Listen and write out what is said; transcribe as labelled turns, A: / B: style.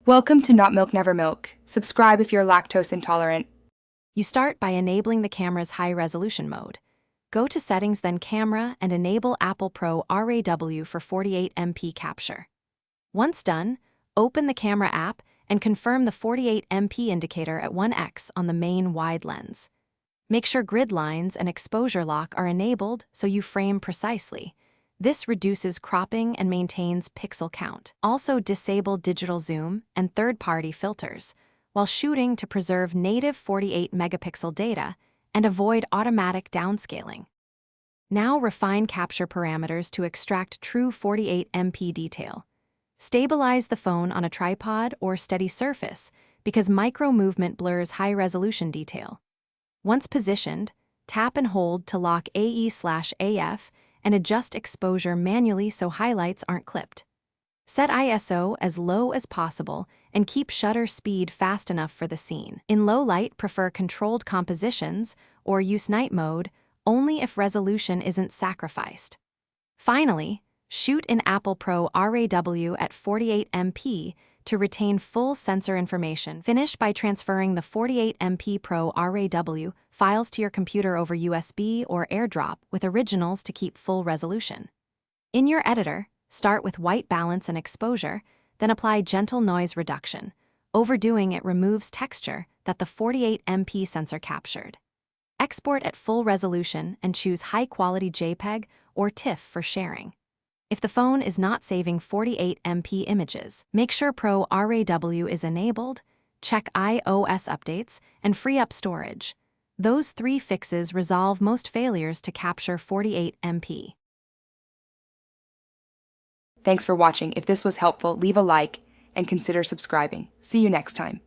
A: Welcome to Not Milk Never Milk. Subscribe if you're lactose intolerant.
B: You start by enabling the camera's high-resolution mode. Go to Settings, then Camera, and enable Apple Pro RAW for 48MP capture. Once done, open the camera app and confirm the 48MP indicator at 1x on the main wide lens. Make sure grid lines and exposure lock are enabled so you frame precisely. This reduces cropping and maintains pixel count. Also disable digital zoom and third-party filters while shooting to preserve native 48-megapixel data and avoid automatic downscaling. Now refine capture parameters to extract true 48MP detail. Stabilize the phone on a tripod or steady surface because micro-movement blurs high-resolution detail. Once positioned, tap and hold to lock AE/AF and adjust exposure manually so highlights aren't clipped. Set ISO as low as possible and keep shutter speed fast enough for the scene. In low light, prefer controlled compositions or use night mode only if resolution isn't sacrificed. Finally, shoot in Apple Pro RAW at 48MP to retain full sensor information. Finish by transferring the 48MP Pro RAW files to your computer over USB or AirDrop with originals to keep full resolution. In your editor, start with white balance and exposure, then apply gentle noise reduction. Overdoing it removes texture that the 48MP sensor captured. Export at full resolution and choose high-quality JPEG or TIFF for sharing. If the phone is not saving 48MP images, make sure Pro RAW is enabled, check iOS updates, and free up storage. Those 3 fixes resolve most failures to capture 48MP.
A: Thanks for watching. If this was helpful, leave a like and consider subscribing. See you next time.